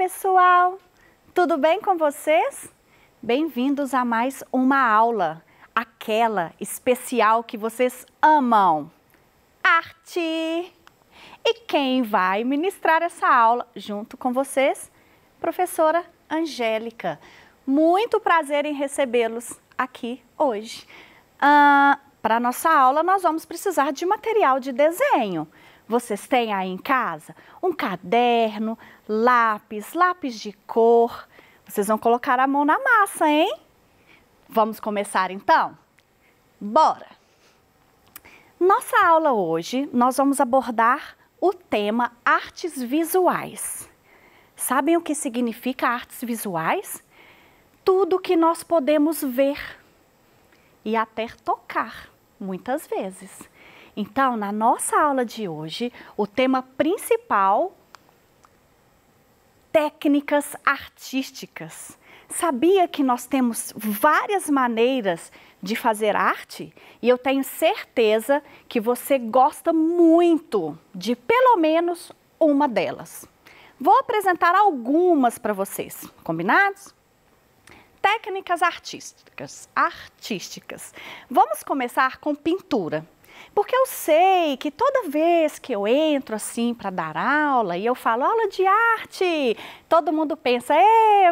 pessoal! Tudo bem com vocês? Bem-vindos a mais uma aula, aquela especial que vocês amam, arte! E quem vai ministrar essa aula junto com vocês? Professora Angélica. Muito prazer em recebê-los aqui hoje. Para a nossa aula, nós vamos precisar de material de desenho. Vocês têm aí em casa um caderno, lápis de cor. Vocês vão colocar a mão na massa, hein? Vamos começar então? Bora! Nossa aula hoje, nós vamos abordar o tema artes visuais. Sabem o que significa artes visuais? Tudo que nós podemos ver e até tocar, muitas vezes. Então, na nossa aula de hoje, o tema principal, técnicas artísticas. Sabia que nós temos várias maneiras de fazer arte? E eu tenho certeza que você gosta muito de pelo menos uma delas. Vou apresentar algumas para vocês, combinados? Técnicas artísticas. Vamos começar com pintura. Porque eu sei que toda vez que eu entro assim para dar aula e eu falo aula de arte, todo mundo pensa,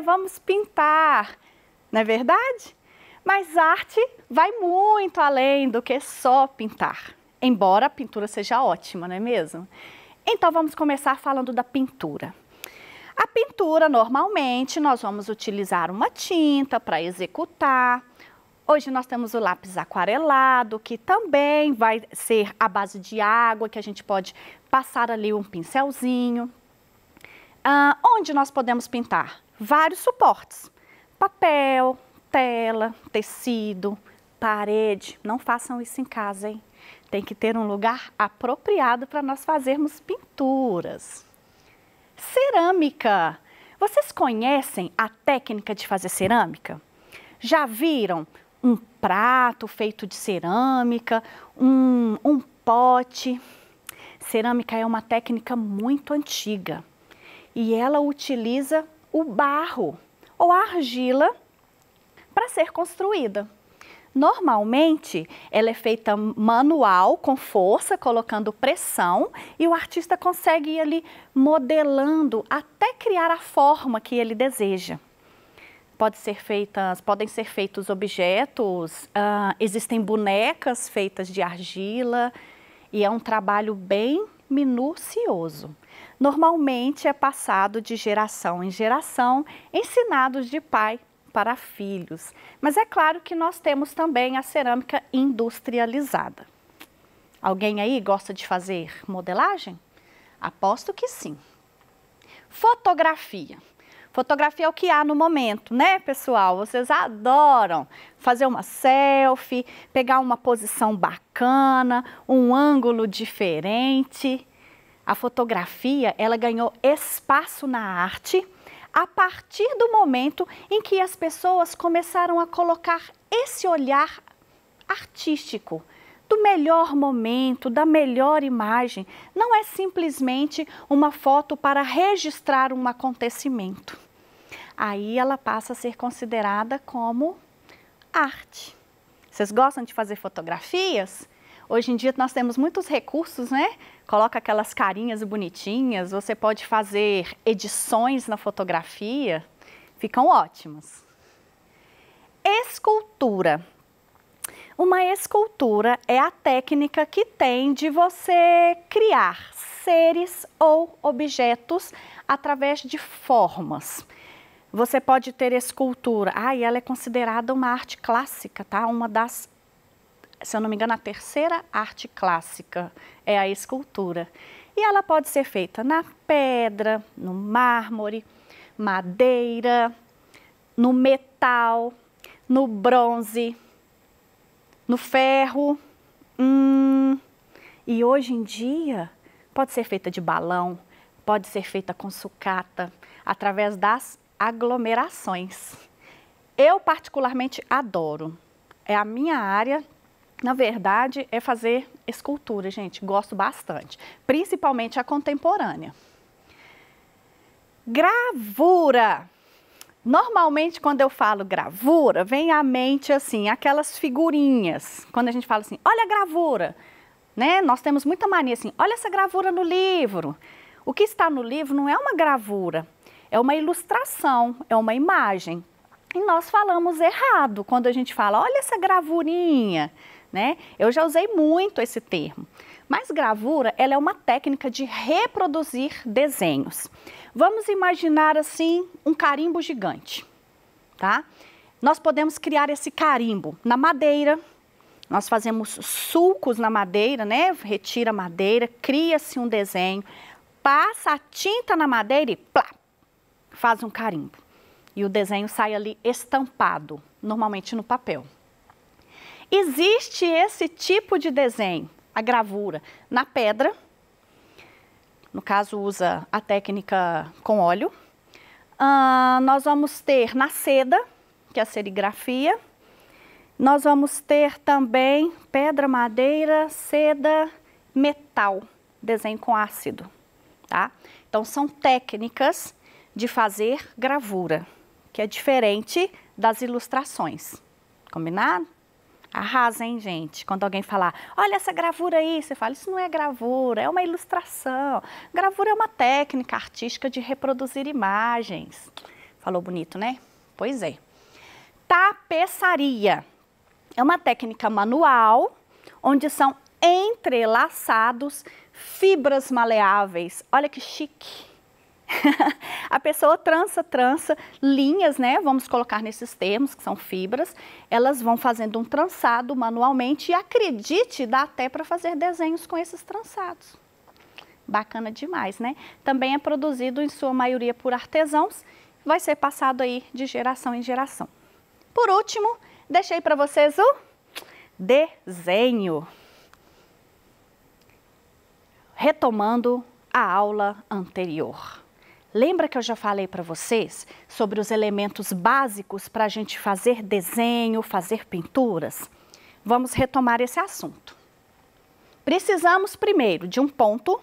vamos pintar, não é verdade? Mas arte vai muito além do que só pintar, embora a pintura seja ótima, não é mesmo? Então vamos começar falando da pintura. A pintura, normalmente, nós vamos utilizar uma tinta para executar. Hoje nós temos o lápis aquarelado, que também vai ser à base de água, que a gente pode passar ali um pincelzinho. Onde nós podemos pintar? Vários suportes. Papel, tela, tecido, parede. Não façam isso em casa, hein? Tem que ter um lugar apropriado para nós fazermos pinturas. Cerâmica. Vocês conhecem a técnica de fazer cerâmica? Já viram um prato feito de cerâmica, um pote? Cerâmica é uma técnica muito antiga e ela utiliza o barro ou a argila para ser construída. Normalmente, ela é feita manual, com força, colocando pressão, e o artista consegue ir ali modelando até criar a forma que ele deseja. Podem ser feitos objetos, existem bonecas feitas de argila, e é um trabalho bem minucioso. Normalmente é passado de geração em geração, ensinados de pai para filhos. Mas é claro que nós temos também a cerâmica industrializada. Alguém aí gosta de fazer modelagem? Aposto que sim. Fotografia. Fotografia é o que há no momento, né, pessoal? Vocês adoram fazer uma selfie, pegar uma posição bacana, um ângulo diferente. A fotografia, ela ganhou espaço na arte a partir do momento em que as pessoas começaram a colocar esse olhar artístico, do melhor momento, da melhor imagem. Não é simplesmente uma foto para registrar um acontecimento. Aí ela passa a ser considerada como arte. Vocês gostam de fazer fotografias? Hoje em dia nós temos muitos recursos, né? Coloca aquelas carinhas bonitinhas, você pode fazer edições na fotografia, ficam ótimas. Escultura. Uma escultura é a técnica que tem de você criar seres ou objetos através de formas. Você pode ter escultura, e ela é considerada uma arte clássica, tá? Uma das, se eu não me engano, a terceira arte clássica é a escultura. E ela pode ser feita na pedra, no mármore, madeira, no metal, no bronze, no ferro. E hoje em dia pode ser feita de balão, pode ser feita com sucata, através das aglomerações. Eu particularmente adoro. É a minha área. Na verdade, é fazer escultura, gente. Gosto bastante. Principalmente a contemporânea. Gravura. Normalmente, quando eu falo gravura, vem à mente assim, aquelas figurinhas. Quando a gente fala assim, olha a gravura, né? Nós temos muita mania assim, olha essa gravura no livro. O que está no livro não é uma gravura, é uma ilustração, é uma imagem. E nós falamos errado quando a gente fala, olha essa gravurinha, né? Eu já usei muito esse termo. Mas gravura, ela é uma técnica de reproduzir desenhos. Vamos imaginar assim um carimbo gigante, tá? Nós podemos criar esse carimbo na madeira. Nós fazemos sulcos na madeira, né? Retira a madeira, cria-se um desenho, passa a tinta na madeira e plá, faz um carimbo. E o desenho sai ali estampado, normalmente no papel. Existe esse tipo de desenho, a gravura, na pedra. No caso, usa a técnica com óleo. Nós vamos ter na seda, que é a serigrafia. Nós vamos ter também pedra, madeira, seda, metal, desenho com ácido, tá? Então, são técnicas de fazer gravura, que é diferente das ilustrações. Combinado? Arrasa, hein, gente? Quando alguém falar, olha essa gravura aí, você fala, isso não é gravura, é uma ilustração. Gravura é uma técnica artística de reproduzir imagens. Falou bonito, né? Pois é. Tapeçaria. É uma técnica manual, onde são entrelaçados fibras maleáveis. Olha que chique. A pessoa trança linhas, né? Vamos colocar nesses termos, que são fibras. Elas vão fazendo um trançado manualmente e acredite, dá até para fazer desenhos com esses trançados. Bacana demais, né? Também é produzido em sua maioria por artesãos, vai ser passado aí de geração em geração. Por último, deixei para vocês o desenho. Retomando a aula anterior. Lembra que eu já falei para vocês sobre os elementos básicos para a gente fazer desenho, fazer pinturas? Vamos retomar esse assunto. Precisamos primeiro de um ponto.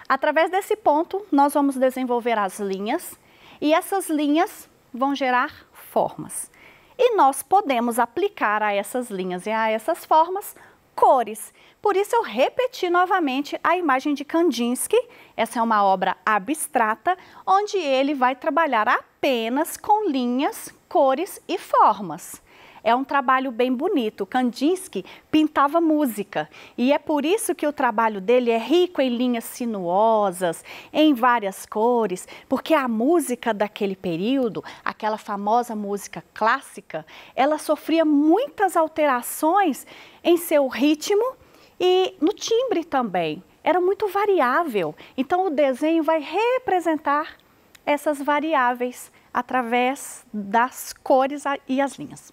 Através desse ponto, nós vamos desenvolver as linhas e essas linhas vão gerar formas. E nós podemos aplicar a essas linhas e a essas formas cores. Por isso eu repeti novamente a imagem de Kandinsky. Essa é uma obra abstrata, onde ele vai trabalhar apenas com linhas, cores e formas. É um trabalho bem bonito. Kandinsky pintava música e é por isso que o trabalho dele é rico em linhas sinuosas, em várias cores, porque a música daquele período, aquela famosa música clássica, ela sofria muitas alterações em seu ritmo e no timbre também. Era muito variável. Então o desenho vai representar essas variáveis através das cores e as linhas.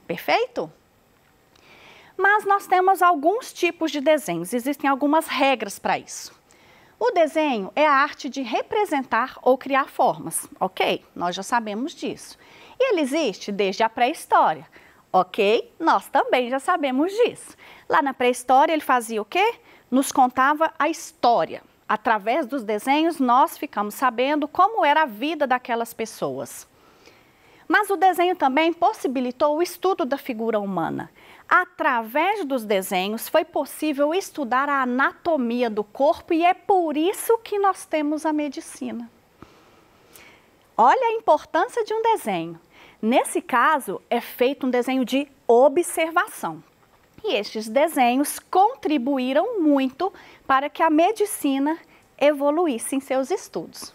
Perfeito? Mas nós temos alguns tipos de desenhos, existem algumas regras para isso. O desenho é a arte de representar ou criar formas, ok? Nós já sabemos disso. E ele existe desde a pré-história, ok? Nós também já sabemos disso. Lá na pré-história ele fazia o quê? Nos contava a história. Através dos desenhos nós ficamos sabendo como era a vida daquelas pessoas. Mas o desenho também possibilitou o estudo da figura humana. Através dos desenhos foi possível estudar a anatomia do corpo e é por isso que nós temos a medicina. Olha a importância de um desenho. Nesse caso, é feito um desenho de observação. E estes desenhos contribuíram muito para que a medicina evoluísse em seus estudos.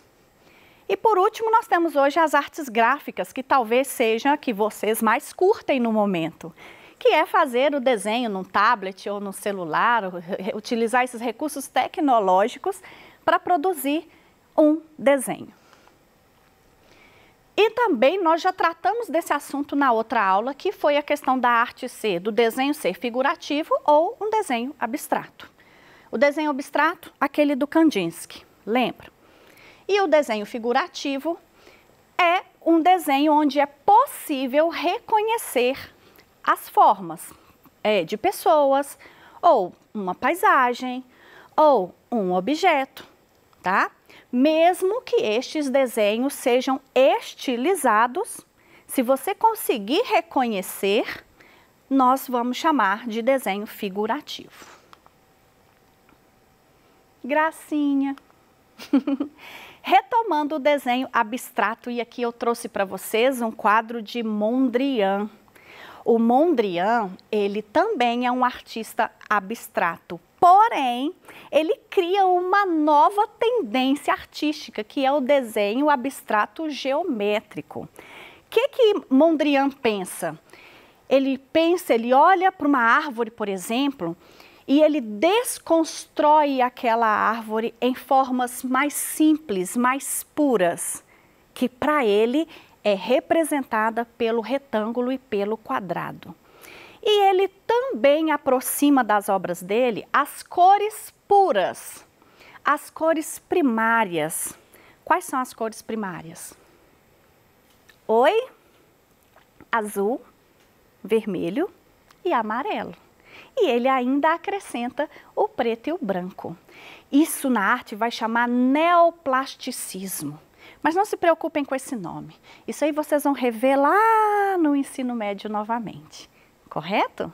E por último, nós temos hoje as artes gráficas, que talvez seja a que vocês mais curtem no momento, que é fazer o desenho num tablet ou no celular, utilizar esses recursos tecnológicos para produzir um desenho. E também nós já tratamos desse assunto na outra aula, que foi a questão da arte ser, do desenho ser figurativo ou um desenho abstrato. O desenho abstrato, aquele do Kandinsky, lembra? E o desenho figurativo é um desenho onde é possível reconhecer as formas de pessoas, ou uma paisagem, ou um objeto, tá? Mesmo que estes desenhos sejam estilizados, se você conseguir reconhecer, nós vamos chamar de desenho figurativo. Gracinha. Retomando o desenho abstrato, e aqui eu trouxe para vocês um quadro de Mondrian. O Mondrian, ele também é um artista abstrato, porém, ele cria uma nova tendência artística, que é o desenho abstrato geométrico. O que Mondrian pensa? Ele olha para uma árvore, por exemplo, e ele desconstrói aquela árvore em formas mais simples, mais puras, que para ele é representada pelo retângulo e pelo quadrado. E ele também aproxima das obras dele as cores puras, as cores primárias. Quais são as cores primárias? Oi? Azul, vermelho e amarelo. E ele ainda acrescenta o preto e o branco. Isso na arte vai chamar neoplasticismo. Mas não se preocupem com esse nome. Isso aí vocês vão rever lá no ensino médio novamente. Correto?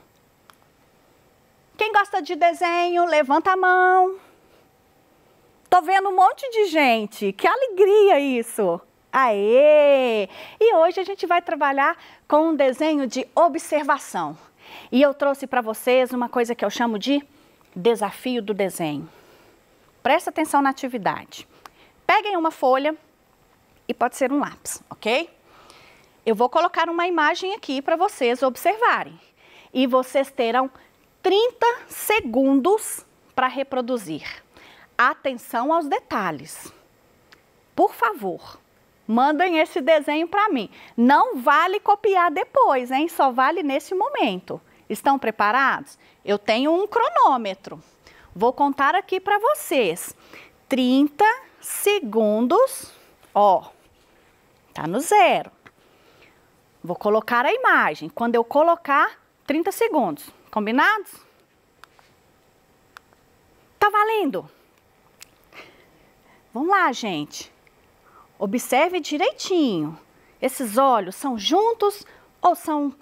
Quem gosta de desenho, levanta a mão. Tô vendo um monte de gente. Que alegria isso! Aê! E hoje a gente vai trabalhar com um desenho de observação. E eu trouxe para vocês uma coisa que eu chamo de desafio do desenho. Presta atenção na atividade. Peguem uma folha e pode ser um lápis, ok? Eu vou colocar uma imagem aqui para vocês observarem. E vocês terão 30 segundos para reproduzir. Atenção aos detalhes. Por favor, mandem esse desenho para mim. Não vale copiar depois, hein? Só vale nesse momento. Estão preparados? Eu tenho um cronômetro. Vou contar aqui para vocês. 30 segundos. Ó, tá no 0. Vou colocar a imagem. Quando eu colocar, 30 segundos. Combinados? Tá valendo? Vamos lá, gente. Observe direitinho. Esses olhos são juntos ou são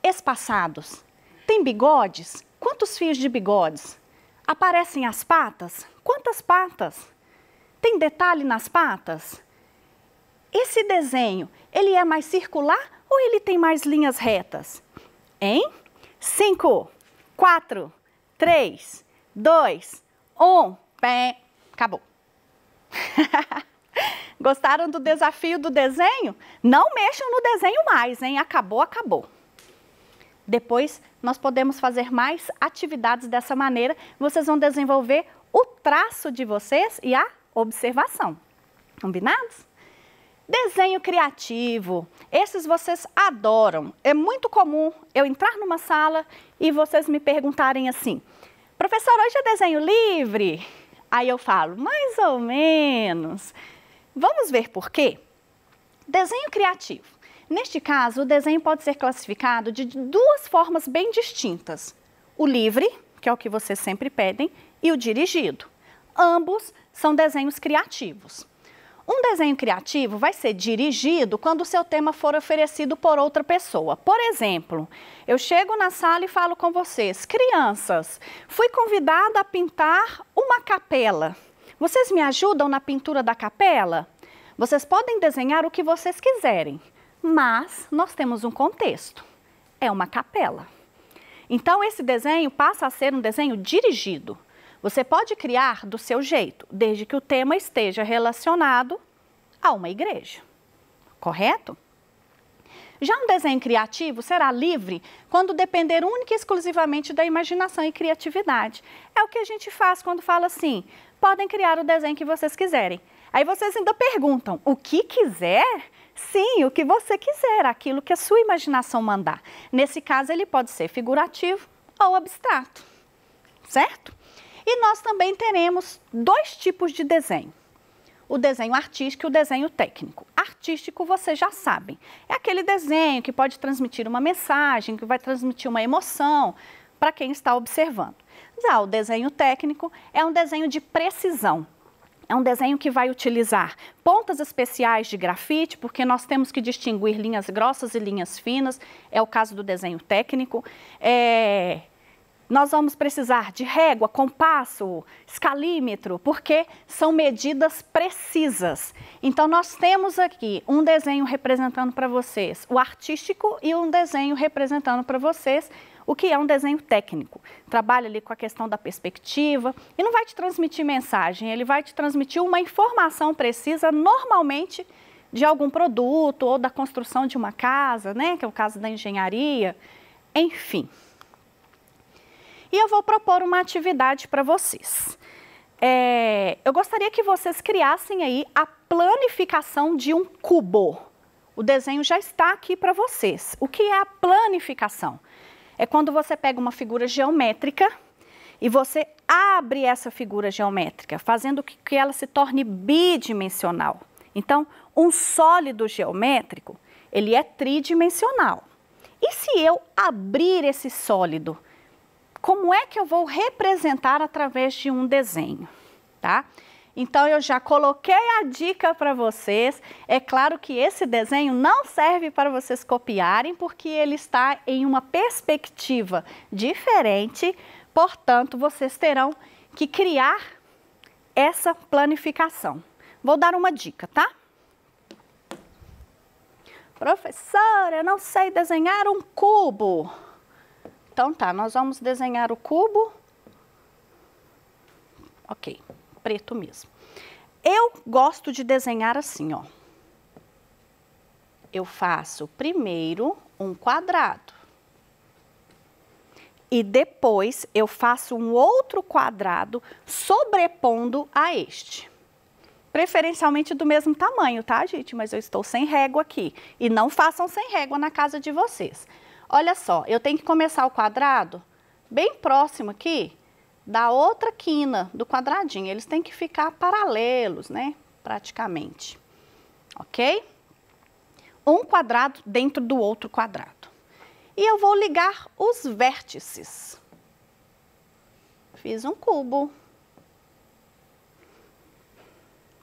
espaçados? Tem bigodes? Quantos fios de bigodes? Aparecem as patas? Quantas patas? Tem detalhe nas patas? Esse desenho, ele é mais circular ou ele tem mais linhas retas? Hein? 5, 4, 3, 2, 1. Pé. Acabou. Gostaram do desafio do desenho? Não mexam no desenho mais, hein? Acabou, acabou. Depois, nós podemos fazer mais atividades dessa maneira. Vocês vão desenvolver o traço de vocês e a observação. Combinados? Desenho criativo. Esses vocês adoram. É muito comum eu entrar numa sala e vocês me perguntarem assim: professora, hoje é desenho livre? Aí eu falo, mais ou menos. Vamos ver por quê? Desenho criativo. Neste caso, o desenho pode ser classificado de duas formas bem distintas. O livre, que é o que vocês sempre pedem, e o dirigido. Ambos são desenhos criativos. Um desenho criativo vai ser dirigido quando o seu tema for oferecido por outra pessoa. Por exemplo, eu chego na sala e falo com vocês: crianças, fui convidada a pintar uma capela. Vocês me ajudam na pintura da capela? Vocês podem desenhar o que vocês quiserem, mas nós temos um contexto. É uma capela. Então, esse desenho passa a ser um desenho dirigido. Você pode criar do seu jeito, desde que o tema esteja relacionado a uma igreja. Correto? Já um desenho criativo será livre quando depender única e exclusivamente da imaginação e criatividade. É o que a gente faz quando fala assim: podem criar o desenho que vocês quiserem. Aí vocês ainda perguntam: o que quiser? Sim, o que você quiser, aquilo que a sua imaginação mandar. Nesse caso, ele pode ser figurativo ou abstrato, certo? E nós também teremos dois tipos de desenho. O desenho artístico e o desenho técnico. Artístico, vocês já sabem, é aquele desenho que pode transmitir uma mensagem, que vai transmitir uma emoção para quem está observando. Já o desenho técnico é um desenho de precisão. É um desenho que vai utilizar pontas especiais de grafite, porque nós temos que distinguir linhas grossas e linhas finas, é o caso do desenho técnico. Nós vamos precisar de régua, compasso, escalímetro, porque são medidas precisas. Então, nós temos aqui um desenho representando para vocês o artístico e um desenho representando para vocês o que é um desenho técnico. Trabalha ali com a questão da perspectiva e não vai te transmitir mensagem, ele vai te transmitir uma informação precisa, normalmente de algum produto ou da construção de uma casa, né, que é o caso da engenharia, enfim. E eu vou propor uma atividade para vocês. Eu gostaria que vocês criassem aí a planificação de um cubo. O desenho já está aqui para vocês. O que é a planificação? É quando você pega uma figura geométrica e você abre essa figura geométrica, fazendo que ela se torne bidimensional. Então, um sólido geométrico, ele é tridimensional. E se eu abrir esse sólido, como é que eu vou representar através de um desenho, tá? Então, eu já coloquei a dica para vocês. É claro que esse desenho não serve para vocês copiarem, porque ele está em uma perspectiva diferente. Portanto, vocês terão que criar essa planificação. Vou dar uma dica, tá? Professora, eu não sei desenhar um cubo. Então tá, nós vamos desenhar o cubo. Ok, preto mesmo. Eu gosto de desenhar assim, ó. Eu faço primeiro um quadrado. E depois eu faço um outro quadrado sobrepondo a este. Preferencialmente do mesmo tamanho, tá, gente? Mas eu estou sem régua aqui. E não façam sem régua na casa de vocês. Olha só, eu tenho que começar o quadrado bem próximo aqui da outra quina do quadradinho. Eles têm que ficar paralelos, né? Praticamente. Ok? Um quadrado dentro do outro quadrado. E eu vou ligar os vértices. Fiz um cubo.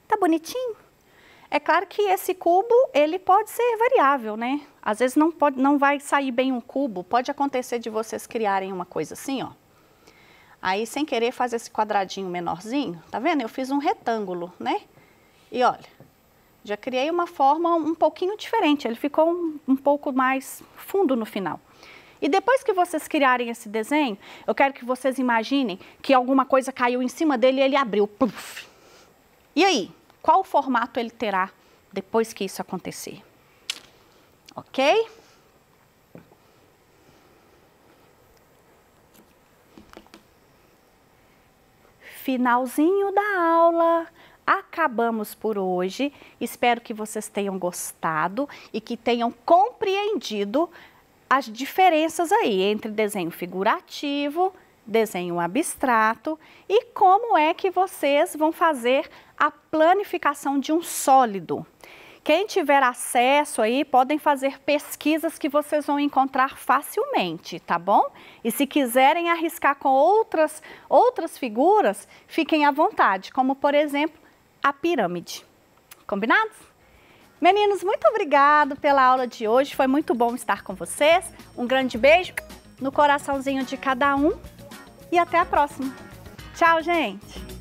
Tá bonitinho? É claro que esse cubo, ele pode ser variável, né? Às vezes não vai sair bem um cubo, pode acontecer de vocês criarem uma coisa assim, ó. Aí, sem querer, faz esse quadradinho menorzinho, tá vendo? Eu fiz um retângulo, né? E olha, já criei uma forma um pouquinho diferente, ele ficou um pouco mais fundo no final. E depois que vocês criarem esse desenho, eu quero que vocês imaginem que alguma coisa caiu em cima dele e ele abriu. Puff. E aí? Qual o formato ele terá depois que isso acontecer? Ok? Finalzinho da aula. Acabamos por hoje. Espero que vocês tenham gostado e que tenham compreendido as diferenças aí entre desenho figurativo, desenho abstrato e como é que vocês vão fazer a planificação de um sólido. Quem tiver acesso aí, podem fazer pesquisas que vocês vão encontrar facilmente, tá bom? E se quiserem arriscar com outras figuras, fiquem à vontade, como por exemplo, a pirâmide. Combinados? Meninos, muito obrigado pela aula de hoje, foi muito bom estar com vocês. Um grande beijo no coraçãozinho de cada um. E até a próxima. Tchau, gente!